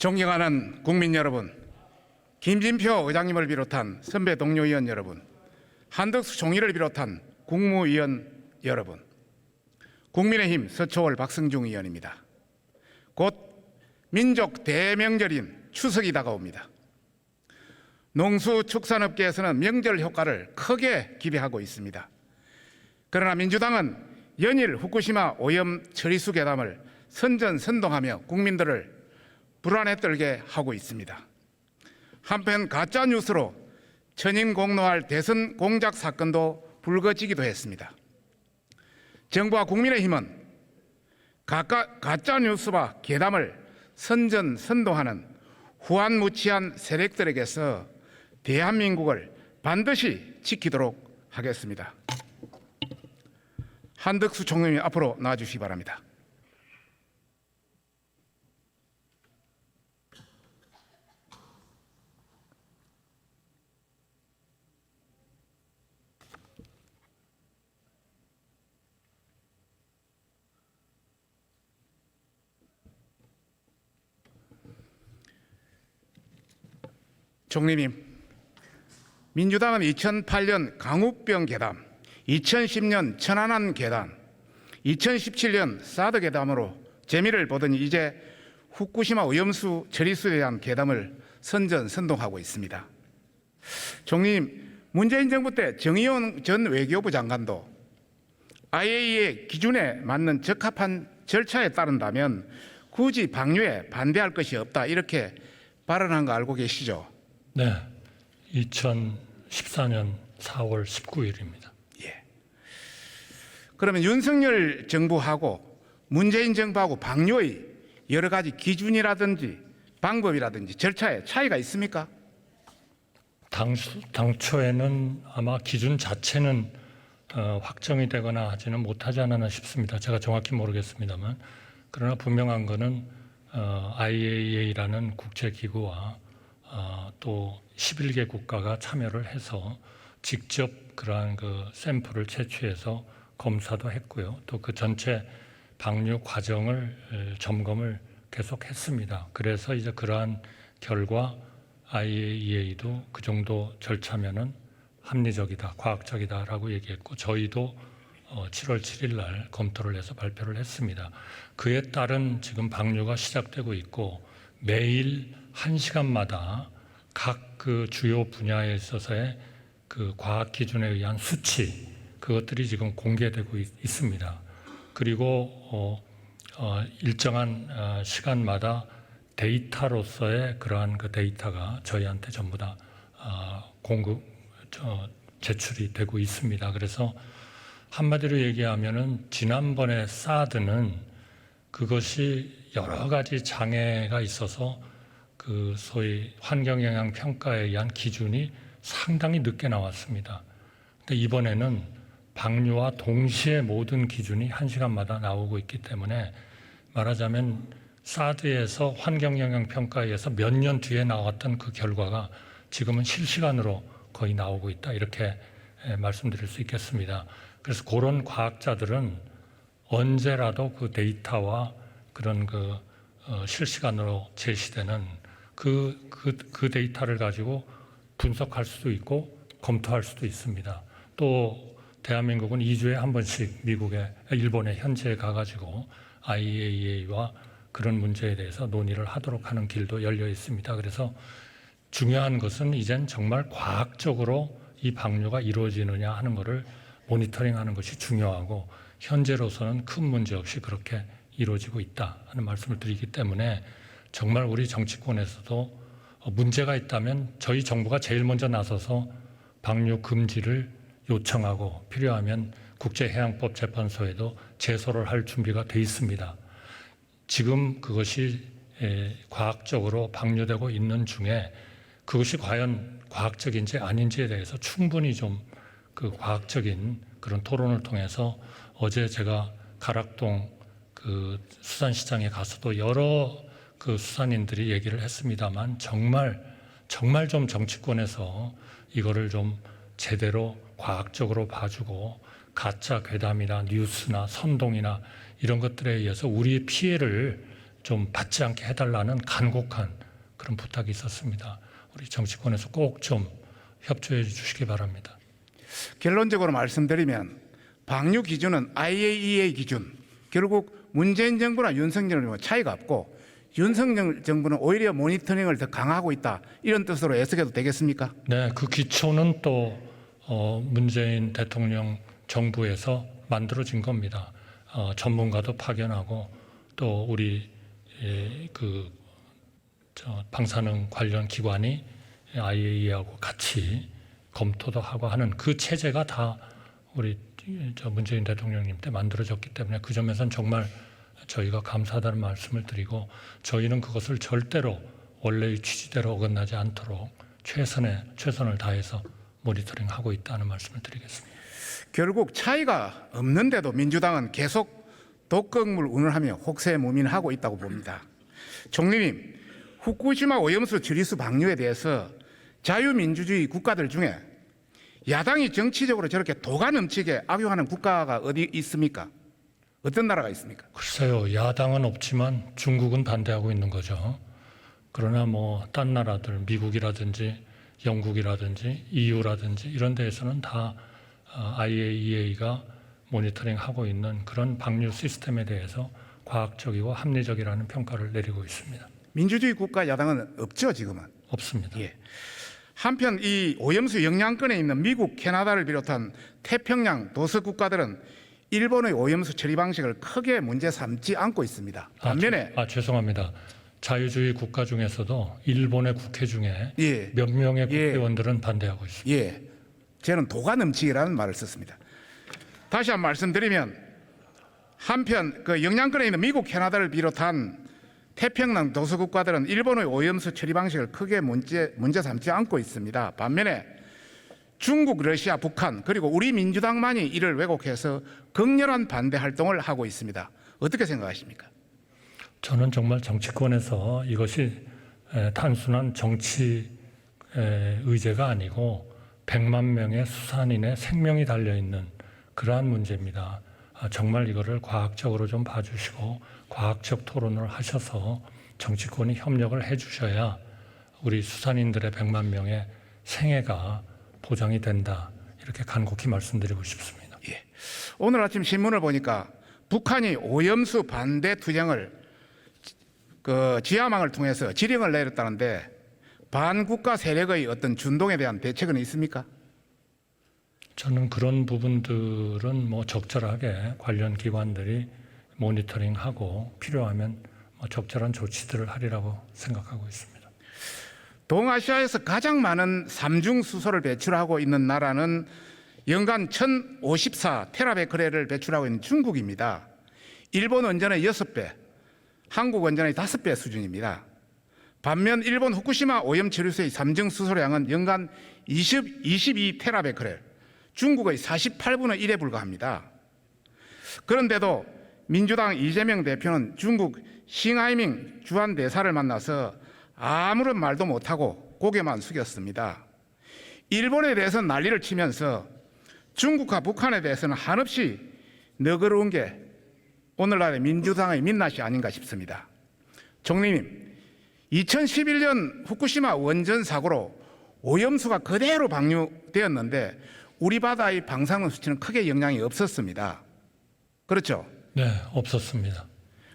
존경하는 국민 여러분, 김진표 의장님을 비롯한 선배 동료 의원 여러분, 한덕수 총리를 비롯한 국무위원 여러분, 국민의힘 서초월 박성중 의원입니다. 곧 민족 대명절인 추석이 다가옵니다. 농수축산업계에서는 명절 효과를 크게 기대하고 있습니다. 그러나 민주당은 연일 후쿠시마 오염 처리수 괴담을 선전선동하며 국민들을 불안에 떨게 하고 있습니다. 한편 가짜 뉴스로 천인공노할 대선 공작 사건도 불거지기도 했습니다. 정부와 국민의힘은 가짜 뉴스와 괴담을 선전선동하는 후한무치한 세력들에게서 대한민국을 반드시 지키도록 하겠습니다. 한덕수 총리님 앞으로 나와주시기 바랍니다. 총리님, 민주당은 2008년 강우병 괴담, 2010년 천안함 괴담, 2017년 사드 괴담으로 재미를 보더니 이제 후쿠시마 오염수 처리수에 대한 괴담을 선전선동하고 있습니다. 총리님, 문재인 정부 때 정의용 전 외교부 장관도 IAEA 기준에 맞는 적합한 절차에 따른다면 굳이 방류에 반대할 것이 없다, 이렇게 발언한 거 알고 계시죠? 네, 2014년 4월 19일입니다. 예. 그러면 윤석열 정부하고 문재인 정부하고 방류의 여러 가지 기준이라든지 방법이라든지 절차에 차이가 있습니까? 당초에는 아마 기준 자체는 확정이 되거나 하지는 못하지 않았나 싶습니다. 제가 정확히 모르겠습니다만, 그러나 분명한 것은 IAEA라는 국제기구와 또 11개 국가가 참여를 해서 직접 그러한 그 샘플을 채취해서 검사도 했고요. 또 그 전체 방류 과정을 점검을 계속했습니다. 그래서 이제 그러한 결과 IAEA도 그 정도 절차면은 합리적이다, 과학적이다라고 얘기했고, 저희도 7월 7일 날 검토를 해서 발표를 했습니다. 그에 따른 지금 방류가 시작되고 있고, 매일 1시간마다 각 그 주요 분야에 있어서의 그 과학 기준에 의한 수치, 그것들이 지금 공개되고 있습니다. 그리고 일정한 시간마다 데이터로서의 그러한 그 데이터가 저희한테 전부 다 제출이 되고 있습니다. 그래서 한마디로 얘기하면은 지난번에 사드는 그것이 여러 가지 장애가 있어서 그 소위 환경영향 평가에 의한 기준이 상당히 늦게 나왔습니다. 근데 이번에는 방류와 동시에 모든 기준이 1시간마다 나오고 있기 때문에, 말하자면 사드에서 환경영향 평가에 의해서 몇 년 뒤에 나왔던 그 결과가 지금은 실시간으로 거의 나오고 있다, 이렇게 말씀드릴 수 있겠습니다. 그래서 그런 과학자들은 언제라도 그 데이터와 그런 그 실시간으로 제시되는 그 데이터를 가지고 분석할 수도 있고 검토할 수도 있습니다. 또 대한민국은 2주에 한 번씩 일본에 현지에 가가지고 IAEA와 그런 문제에 대해서 논의를 하도록 하는 길도 열려 있습니다. 그래서 중요한 것은 이젠 정말 과학적으로 이 방류가 이루어지느냐 하는 것을 모니터링하는 것이 중요하고, 현재로서는 큰 문제 없이 그렇게 이루어지고 있다 하는 말씀을 드리기 때문에, 정말 우리 정치권에서도 문제가 있다면 저희 정부가 제일 먼저 나서서 방류 금지를 요청하고, 필요하면 국제해양법재판소에도 제소를 할 준비가 돼 있습니다. 지금 그것이 과학적으로 방류되고 있는 중에 그것이 과연 과학적인지 아닌지에 대해서 충분히 좀 그 과학적인 그런 토론을 통해서, 어제 제가 가락동 그 수산시장에 가서도 여러 그 수산인들이 얘기를 했습니다만, 정말 좀 정치권에서 이거를 좀 제대로 과학적으로 봐주고, 가짜 괴담이나 뉴스나 선동이나 이런 것들에 의해서 우리의 피해를 좀 받지 않게 해달라는 간곡한 그런 부탁이 있었습니다. 우리 정치권에서 꼭 좀 협조해 주시기 바랍니다. 결론적으로 말씀드리면 방류 기준은 IAEA 기준, 결국 문재인 정부나 윤석열 정부는 차이가 없고 윤석열 정부는 오히려 모니터링을 더 강화하고 있다, 이런 뜻으로 해석해도 되겠습니까? 네, 그 기초는 또 문재인 대통령 정부에서 만들어진 겁니다. 전문가도 파견하고 또 우리 방사능 관련 기관이 IAEA하고 같이 검토도 하고 하는 그 체제가 다 우리 문재인 대통령님 때 만들어졌기 때문에 그 점에서는 정말 저희가 감사하다는 말씀을 드리고, 저희는 그것을 절대로 원래의 취지대로 어긋나지 않도록 최선을 다해서 모니터링하고 있다는 말씀을 드리겠습니다. 결국 차이가 없는데도 민주당은 계속 독극물 운운하며 혹세무민하고 있다고 봅니다. 총리님, 후쿠시마 오염수 처리수 방류에 대해서 자유민주주의 국가들 중에 야당이 정치적으로 저렇게 도가 넘치게 악용하는 국가가 어디 있습니까? 어떤 나라가 있습니까? 글쎄요, 야당은 없지만 중국은 반대하고 있는 거죠. 그러나 뭐 딴 나라들, 미국이라든지 영국이라든지 EU라든지 이런 데에서는 다 IAEA가 모니터링하고 있는 그런 방류 시스템에 대해서 과학적이고 합리적이라는 평가를 내리고 있습니다. 민주주의 국가 야당은 없죠, 지금은. 없습니다. 예. 한편 이 오염수 영향권에 있는 미국, 캐나다를 비롯한 태평양 도서 국가들은 일본의 오염수 처리 방식을 크게 문제 삼지 않고 있습니다. 반면에 죄송합니다. 자유주의 국가 중에서도 일본의 국회 중에 예. 몇 명의 국회의원들은 반대하고 있습니다. 예, 저는 도가 넘치기라는 말을 썼습니다. 다시 한번 말씀드리면, 한편 그 영향권에 있는 미국, 캐나다를 비롯한 태평양 도서 국가들은 일본의 오염수 처리 방식을 크게 문제 삼지 않고 있습니다. 반면에 중국, 러시아, 북한 그리고 우리 민주당만이 이를 왜곡해서 극렬한 반대 활동을 하고 있습니다. 어떻게 생각하십니까? 저는 정말 정치권에서 이것이 단순한 정치 의제가 아니고 100만 명의 수산인의 생명이 달려있는 그러한 문제입니다. 정말 이거를 과학적으로 좀 봐주시고 과학적 토론을 하셔서 정치권이 협력을 해주셔야 우리 수산인들의 100만 명의 생애가 보장이 된다, 이렇게 간곡히 말씀드리고 싶습니다. 예. 오늘 아침 신문을 보니까 북한이 오염수 반대 투쟁을 지하망을 통해서 지령을 내렸다는데 반국가 세력의 어떤 준동에 대한 대책은 있습니까? 저는 그런 부분들은 뭐 적절하게 관련 기관들이 모니터링하고 필요하면 적절한 조치들을 하리라고 생각하고 있습니다. 동아시아에서 가장 많은 삼중수소를 배출하고 있는 나라는 연간 1054 테라베크렐을 배출하고 있는 중국입니다. 일본 원전의 6배, 한국 원전의 5배 수준입니다. 반면 일본 후쿠시마 오염 처리수의 삼중수소량은 연간 22 테라베크렐, 중국의 48분의 1에 불과합니다. 그런데도 민주당 이재명 대표는 중국 싱하이밍 주한 대사를 만나서 아무런 말도 못하고 고개만 숙였습니다. 일본에 대해서는 난리를 치면서 중국과 북한에 대해서는 한없이 너그러운 게 오늘날의 민주당의 민낯이 아닌가 싶습니다. 총리님, 2011년 후쿠시마 원전 사고로 오염수가 그대로 방류되었는데 우리 바다의 방사능 수치는 크게 영향이 없었습니다. 그렇죠? 네, 없었습니다.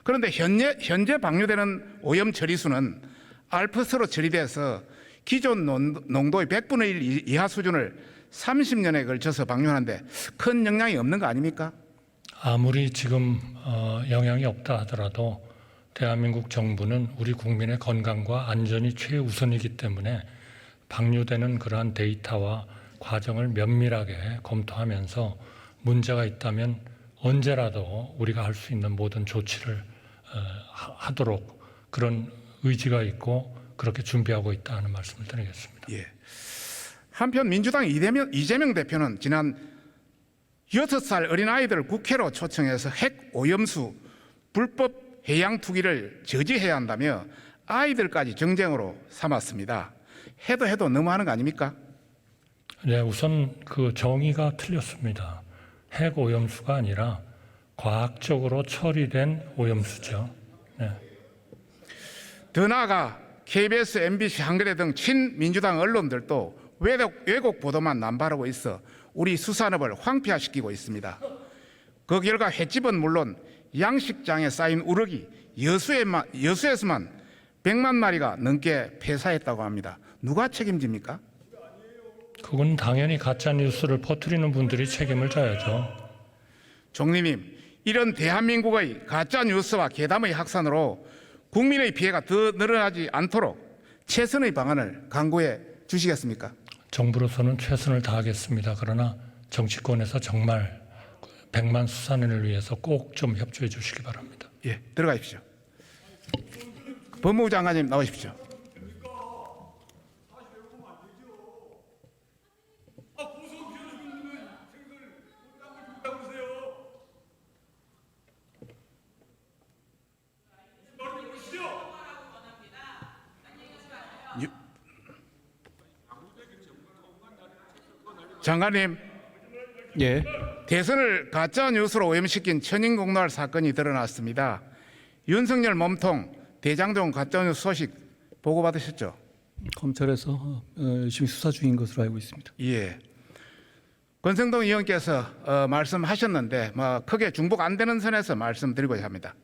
그런데 현재 방류되는 오염 처리수는 알프스로 처리돼서 기존 농도의 100분의 1 이하 수준을 30년에 걸쳐서 방류하는데 큰 영향이 없는 거 아닙니까? 아무리 지금 영향이 없다 하더라도 대한민국 정부는 우리 국민의 건강과 안전이 최우선이기 때문에 방류되는 그러한 데이터와 과정을 면밀하게 검토하면서 문제가 있다면 언제라도 우리가 할 수 있는 모든 조치를 하도록 그런 의지가 있고 그렇게 준비하고 있다는 말씀을 드리겠습니다. 예. 한편 민주당 이재명 대표는 지난 6살 어린아이들을 국회로 초청해서 핵 오염수 불법 해양 투기를 저지해야 한다며 아이들까지 정쟁으로 삼았습니다. 해도 너무하는 거 아닙니까? 네, 우선 그 정의가 틀렸습니다. 핵 오염수가 아니라 과학적으로 처리된 오염수죠. 네. 더 나아가 KBS, MBC, 한겨레 등 친민주당 언론들도 왜곡 보도만 남발하고 있어 우리 수산업을 황폐화시키고 있습니다. 그 결과 횟집은 물론 양식장에 쌓인 우럭이 여수에서만 100만 마리가 넘게 폐사했다고 합니다. 누가 책임집니까? 그건 당연히 가짜 뉴스를 퍼뜨리는 분들이 책임을 져야죠. 총리님, 이런 대한민국의 가짜 뉴스와 괴담의 확산으로 국민의 피해가 더 늘어나지 않도록 최선의 방안을 강구해 주시겠습니까? 정부로서는 최선을 다하겠습니다. 그러나 정치권에서 정말 100만 수산인을 위해서 꼭 좀 협조해 주시기 바랍니다. 예, 들어가십시오. 법무부 장관님 나오십시오. 장관님, 예. 대선을 가짜 뉴스로 오염시킨 천인공노할 사건이 드러났습니다. 윤석열 몸통 대장동 가짜 뉴스 소식 보고받으셨죠? 검찰에서 열심히 수사 중인 것으로 알고 있습니다. 예. 권성동 의원께서 말씀하셨는데 크게 중복 안 되는 선에서 말씀드리고자 합니다.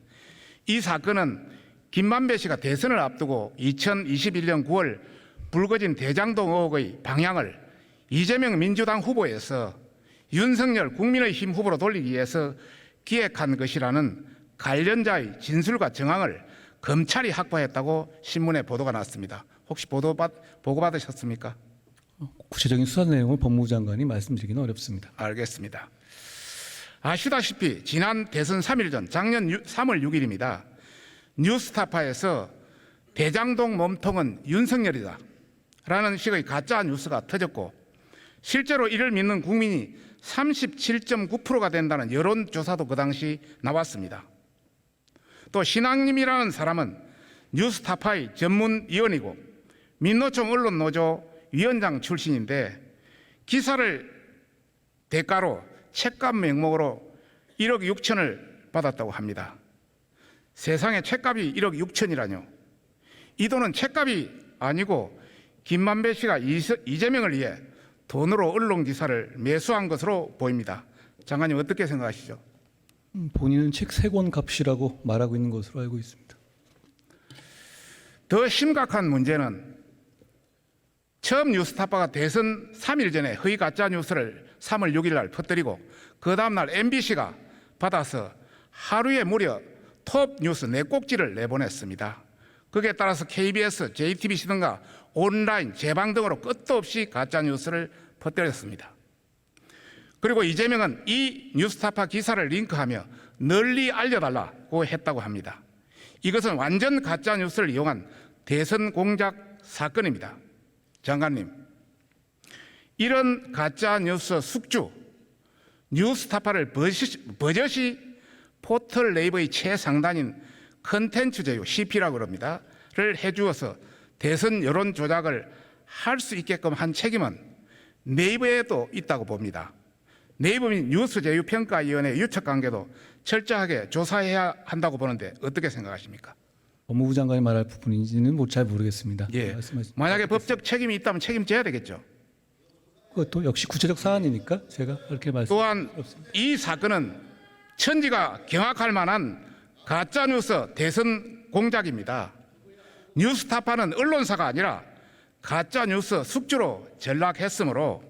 이 사건은 김만배 씨가 대선을 앞두고 2021년 9월 불거진 대장동 의혹의 방향을 이재명 민주당 후보에서 윤석열 국민의힘 후보로 돌리기 위해서 기획한 것이라는 관련자의 진술과 정황을 검찰이 확보했다고 신문에 보도가 났습니다. 혹시 보고받으셨습니까? 구체적인 수사 내용을 법무부 장관이 말씀드리기는 어렵습니다. 알겠습니다. 아시다시피 지난 대선 3일 전 작년 3월 6일입니다. 뉴스타파에서 대장동 몸통은 윤석열이다 라는 식의 가짜 뉴스가 터졌고 실제로 이를 믿는 국민이 37.9%가 된다는 여론조사도 그 당시 나왔습니다. 또 신앙님이라는 사람은 뉴스타파의 전문위원이고 민노총 언론노조 위원장 출신인데 기사를 대가로 책값 명목으로 1억 6천을 받았다고 합니다. 세상에 책값이 1억 6천이라뇨. 이 돈은 책값이 아니고 김만배 씨가 이재명을 위해 돈으로 언론 기사를 매수한 것으로 보입니다. 장관님 어떻게 생각하시죠? 본인은 책 3권 값이라고 말하고 있는 것으로 알고 있습니다. 더 심각한 문제는 처음 뉴스타파가 대선 3일 전에 허위 가짜 뉴스를 3월 6일 날 퍼뜨리고 그 다음날 MBC가 받아서 하루에 무려 톱 뉴스 4꼭지를 내보냈습니다. 거기에 따라서 KBS, JTBC 등과 온라인, 재방 등으로 끝도 없이 가짜 뉴스를 퍼뜨렸습니다. 그리고 이재명은 이 뉴스타파 기사를 링크하며 널리 알려달라고 했다고 합니다. 이것은 완전 가짜 뉴스를 이용한 대선 공작 사건입니다. 장관님, 이런 가짜 뉴스 숙주, 뉴스타파를 버젓이 포털 네이버의 최상단인 컨텐츠 제휴, CP라고 그럽니다. 를 해주어서 대선 여론 조작을 할 수 있게끔 한 책임은 네이버에도 있다고 봅니다. 네이버 및 뉴스제휴평가위원회 유착관계도 철저하게 조사해야 한다고 보는데 어떻게 생각하십니까? 법무부 장관이 말할 부분인지는 잘 모르겠습니다. 예. 만약에 법적 책임이 있다면 책임져야 되겠죠. 그것도 역시 구체적 사안이니까 제가 그렇게 또한 말씀드렸습니다. 이 사건은 천지가 경악할 만한 가짜뉴스 대선 공작입니다. 뉴스타파는 언론사가 아니라 가짜뉴스 숙주로 전락했으므로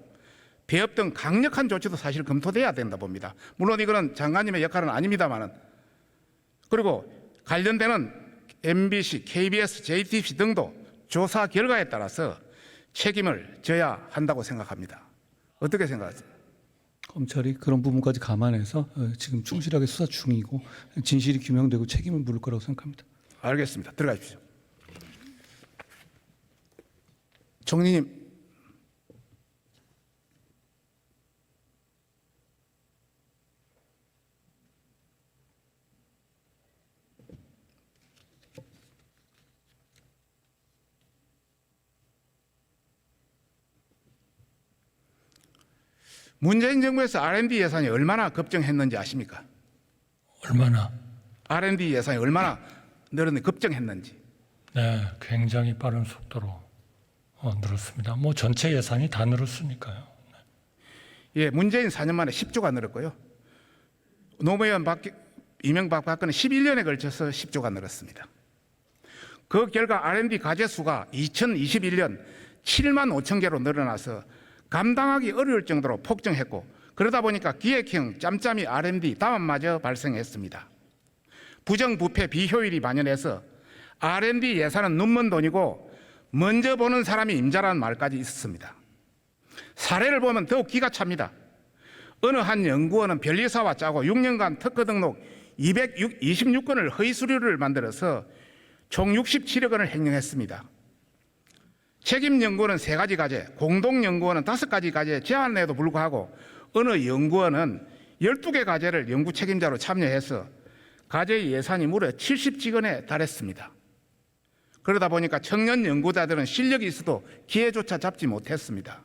배업 등 강력한 조치도 사실 검토돼야 된다 봅니다. 물론 이거는 장관님의 역할은 아닙니다만은. 그리고 관련되는 MBC, KBS, JTBC 등도 조사 결과에 따라서 책임을 져야 한다고 생각합니다. 어떻게 생각하세요? 검찰이 그런 부분까지 감안해서 지금 충실하게 수사 중이고 진실이 규명되고 책임을 물을 거라고 생각합니다. 알겠습니다. 들어가십시오. 총리님, 문재인 정부에서 R&D 예산이 얼마나 급증했는지 아십니까? 얼마나? R&D 예산이 얼마나 늘었는지 급증했는지. 네, 굉장히 빠른 속도로 늘었습니다. 뭐 전체 예산이 다 늘었으니까요. 예, 문재인 4년 만에 10조가 늘었고요. 노무현 이명박 박근혜 11년에 걸쳐서 10조가 늘었습니다. 그 결과 R&D 과제 수가 2021년 7만 5천 개로 늘어나서 감당하기 어려울 정도로 폭증했고, 그러다 보니까 기획형 짬짬이 R&D 다운마저 발생했습니다. 부정부패 비효율이 만연해서 R&D 예산은 눈먼 돈이고 먼저 보는 사람이 임자라는 말까지 있었습니다. 사례를 보면 더욱 기가 찹니다. 어느 한 연구원은 변리사와 짜고 6년간 특허 등록 226건을 허위 수료를 만들어서 총 67억 원을 횡령했습니다. 책임 연구원은 3가지 과제, 공동 연구원은 5가지 과제에 제안에도 불구하고 어느 연구원은 12개 과제를 연구 책임자로 참여해서 과제 예산이 무려 70지원에 달했습니다. 그러다 보니까 청년 연구자들은 실력이 있어도 기회조차 잡지 못했습니다.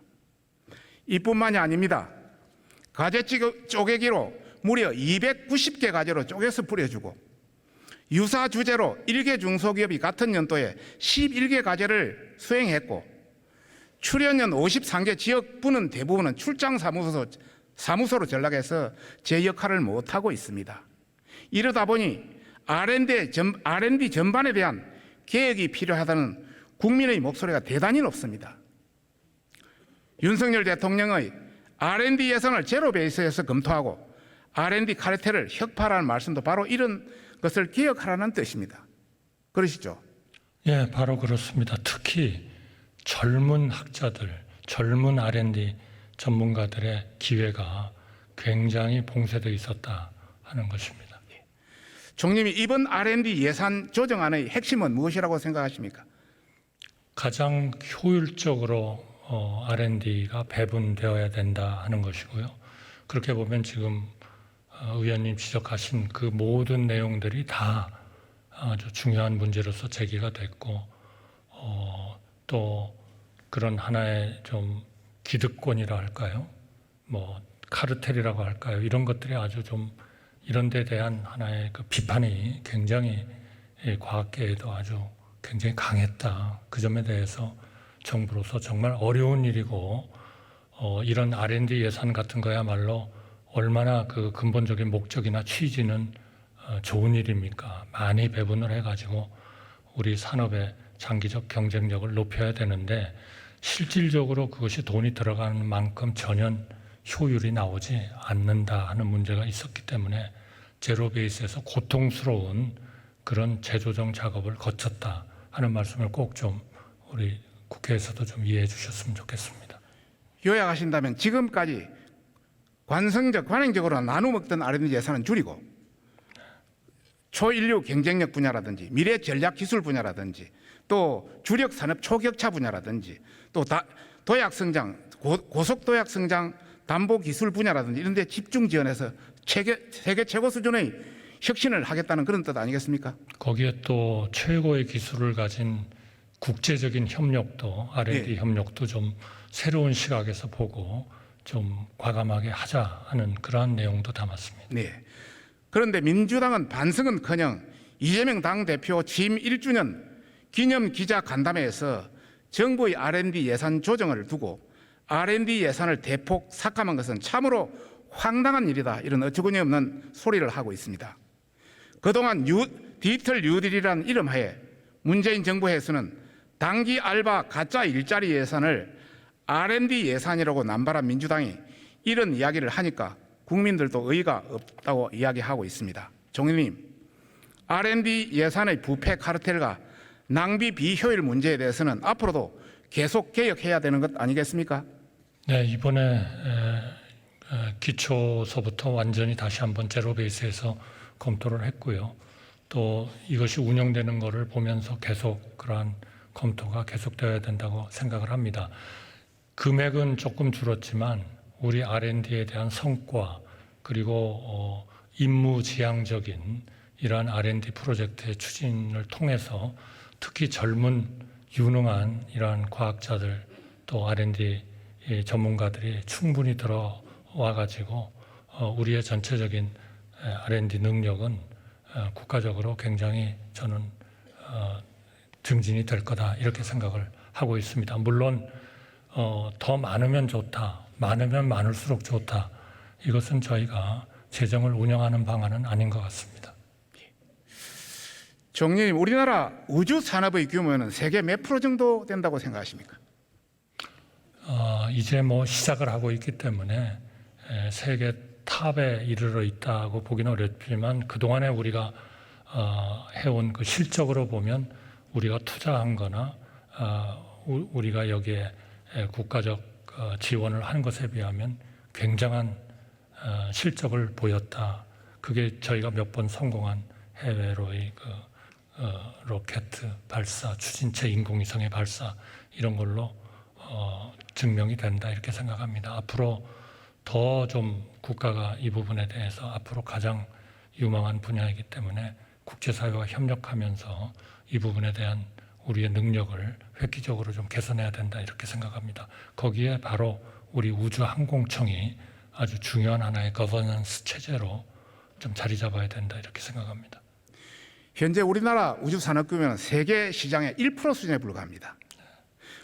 이뿐만이 아닙니다. 과제 쪼개기로 무려 290개 과제로 쪼개서 뿌려주고, 유사 주제로 1개 중소기업이 같은 연도에 11개 과제를 수행했고, 출연연 53개 지역부는 대부분은 출장 사무소로 전락해서 제 역할을 못하고 있습니다. 이러다 보니 R&D 전반에 대한 개혁이 필요하다는 국민의 목소리가 대단히 높습니다. 윤석열 대통령의 R&D 예산을 제로 베이스에서 검토하고 R&D 카르텔을 혁파라는 말씀도 바로 이런 것을 개혁하라는 뜻입니다. 그러시죠? 예, 바로 그렇습니다. 특히 젊은 학자들, 젊은 R&D 전문가들의 기회가 굉장히 봉쇄되어 있었다 하는 것입니다. 총님이 이번 R&D 예산 조정안의 핵심은 무엇이라고 생각하십니까? 가장 효율적으로 R&D가 배분되어야 된다 하는 것이고요. 그렇게 보면 지금 의원님 지적하신 그 모든 내용들이 다 아주 중요한 문제로서 제기가 됐고, 또 그런 하나의 좀 기득권이라 할까요? 뭐 카르텔이라고 할까요? 이런 것들이 아주 좀 이런 데 대한 하나의 그 비판이 굉장히 과학계에도 아주 굉장히 강했다. 그 점에 대해서 정부로서 정말 어려운 일이고, 이런 R&D 예산 같은 거야말로 얼마나 그 근본적인 목적이나 취지는 좋은 일입니까? 많이 배분을 해가지고 우리 산업의 장기적 경쟁력을 높여야 되는데, 실질적으로 그것이 돈이 들어가는 만큼 전혀 효율이 나오지 않는다 하는 문제가 있었기 때문에 제로 베이스에서 고통스러운 그런 재조정 작업을 거쳤다 하는 말씀을 꼭 좀 우리 국회에서도 좀 이해해 주셨으면 좋겠습니다. 요약하신다면 지금까지 관행적으로 나눠 먹던 R&D 예산은 줄이고, 초인류 경쟁력 분야라든지 미래 전략 기술 분야라든지 또 주력 산업 초격차 분야라든지 또 도약 성장, 고속 도약 성장 담보 기술 분야라든지 이런 데 집중 지원해서 세계 최고 수준의 혁신을 하겠다는 그런 뜻 아니겠습니까? 거기에 또 최고의 기술을 가진 국제적인 협력도 R&D 협력도 좀 새로운 시각에서 보고 좀 과감하게 하자 하는 그러한 내용도 담았습니다. 네. 그런데 민주당은 반성은커녕 이재명 당대표 취임 1주년 기념 기자 간담회에서 정부의 R&D 예산 조정을 두고 R&D 예산을 대폭 삭감한 것은 참으로 황당한 일이다, 이런 어처구니 없는 소리를 하고 있습니다. 그동안 디지털 뉴딜이라는 이름하에 문재인 정부에서는 단기 알바 가짜 일자리 예산을 R&D 예산이라고 남발한 민주당이 이런 이야기를 하니까 국민들도 의의가 없다고 이야기하고 있습니다. 총리님, R&D 예산의 부패 카르텔과 낭비 비효율 문제에 대해서는 앞으로도 계속 개혁해야 되는 것 아니겠습니까? 네, 이번에 기초서부터 완전히 다시 한번 제로 베이스에서 검토를 했고요. 또 이것이 운영되는 것을 보면서 계속 그러한 검토가 계속되어야 된다고 생각을 합니다. 금액은 조금 줄었지만 우리 R&D에 대한 성과, 그리고 임무지향적인 이러한 R&D 프로젝트의 추진을 통해서 특히 젊은 유능한 이러한 과학자들 또 R&D 전문가들이 충분히 들어와 가지고 우리의 전체적인 R&D 능력은 국가적으로 굉장히 저는 증진이 될 거다 이렇게 생각을 하고 있습니다. 물론 더 많으면 좋다, 많으면 많을수록 좋다. 이것은 저희가 재정을 운영하는 방안은 아닌 것 같습니다. 총리님, 우리나라 우주 산업의 규모는 세계 몇 프로 정도 된다고 생각하십니까? 이제 시작을 하고 있기 때문에 세계 탑에 이르러 있다고 보기는 어렵지만 그동안에 우리가 해온 그 실적으로 보면 우리가 투자한 거나 우리가 여기에 국가적 지원을 한 것에 비하면 굉장한 실적을 보였다. 그게 저희가 몇 번 성공한 해외로의 로켓 발사, 추진체 인공위성의 발사 이런 걸로 증명이 된다 이렇게 생각합니다. 앞으로 더 좀 국가가 이 부분에 대해서 앞으로 가장 유망한 분야이기 때문에 국제사회와 협력하면서 이 부분에 대한 우리의 능력을 획기적으로 좀 개선해야 된다 이렇게 생각합니다. 거기에 바로 우리 우주항공청이 아주 중요한 하나의 거버넌스 체제로 좀 자리 잡아야 된다 이렇게 생각합니다. 현재 우리나라 우주 산업 규모는 세계 시장의 1% 수준에 불과합니다.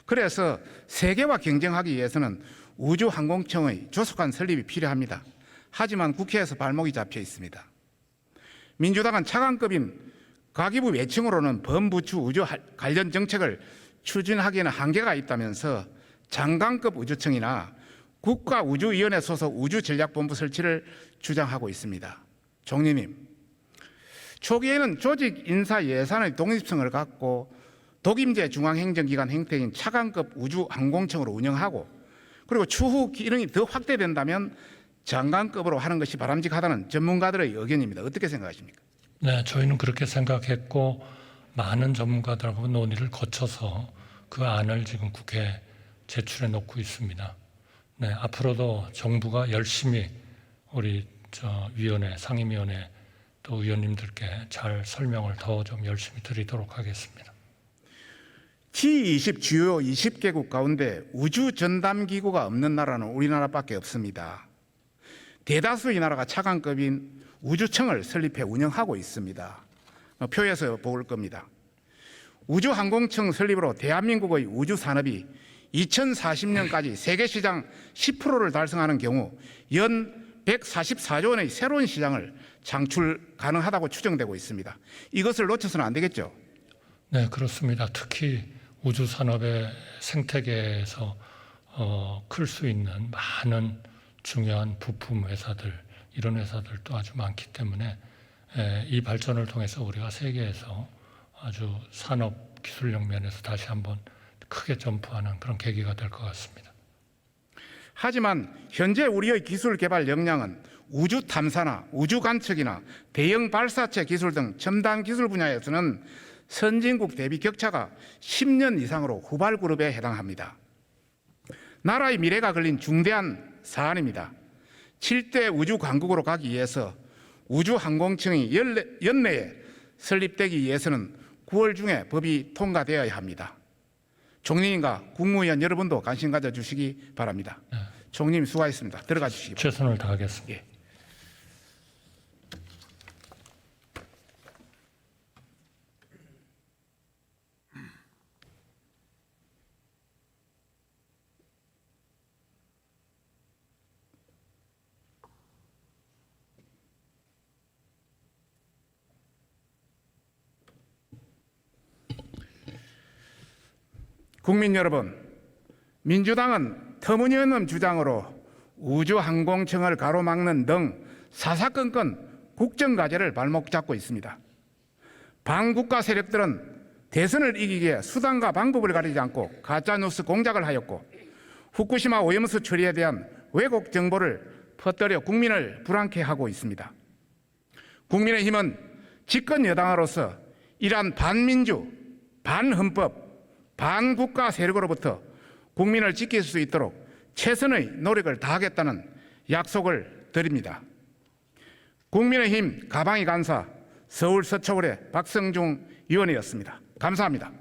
그래서 세계와 경쟁하기 위해서는 우주항공청의 조속한 설립이 필요합니다. 하지만 국회에서 발목이 잡혀 있습니다. 민주당은 차관급인 과기부 외청으로는 범부추 우주 관련 정책을 추진하기에는 한계가 있다면서 장관급 우주청이나 국가우주위원회 소속 우주전략본부 설치를 주장하고 있습니다. 총리님, 초기에는 조직 인사 예산의 독립성을 갖고 독임제 중앙행정기관 형태인 차관급 우주항공청으로 운영하고 그리고 추후 기능이 더 확대된다면 장관급으로 하는 것이 바람직하다는 전문가들의 의견입니다. 어떻게 생각하십니까? 네, 저희는 그렇게 생각했고 많은 전문가들하고 논의를 거쳐서 그 안을 지금 국회에 제출해 놓고 있습니다. 네, 앞으로도 정부가 열심히 우리 위원회, 상임위원회 또 의원님들께 잘 설명을 더 좀 열심히 드리도록 하겠습니다. G20 주요 20개국 가운데 우주 전담기구가 없는 나라는 우리나라밖에 없습니다. 대다수의 나라가 차관급인 우주청을 설립해 운영하고 있습니다. 표에서 볼 겁니다. 우주항공청 설립으로 대한민국의 우주산업이 2040년까지 세계시장 10%를 달성하는 경우 연 144조 원의 새로운 시장을 창출 가능하다고 추정되고 있습니다. 이것을 놓쳐서는 안 되겠죠? 네, 그렇습니다. 특히 우주산업의 생태계에서 클 수 있는 많은 중요한 부품 회사들, 이런 회사들도 아주 많기 때문에 이 발전을 통해서 우리가 세계에서 아주 산업 기술력 면에서 다시 한번 크게 점프하는 그런 계기가 될 것 같습니다. 하지만 현재 우리의 기술 개발 역량은 우주 탐사나 우주 관측이나 대형 발사체 기술 등 첨단 기술 분야에서는 선진국 대비 격차가 10년 이상으로 후발 그룹에 해당합니다. 나라의 미래가 걸린 중대한 사안입니다. 7대 우주 강국으로 가기 위해서 우주항공청이 연내에 설립되기 위해서는 9월 중에 법이 통과되어야 합니다. 총리님과 국무위원 여러분도 관심 가져주시기 바랍니다. 네. 총리님 수고하셨습니다. 들어가 주시기 바랍니다. 최선을 다하겠습니다. 예. 국민 여러분, 민주당은 터무니없는 주장으로 우주항공청을 가로막는 등 사사건건 국정과제를 발목 잡고 있습니다. 반국가 세력들은 대선을 이기기 위해 수단과 방법을 가리지 않고 가짜뉴스 공작을 하였고 후쿠시마 오염수 처리에 대한 왜곡 정보를 퍼뜨려 국민을 불안케 하고 있습니다. 국민의힘은 집권 여당으로서 이러한 반민주, 반헌법, 반국가 세력으로부터 국민을 지킬 수 있도록 최선의 노력을 다하겠다는 약속을 드립니다. 국민의힘 가방이 간사 서울 서초구의 박성중 의원이었습니다. 감사합니다.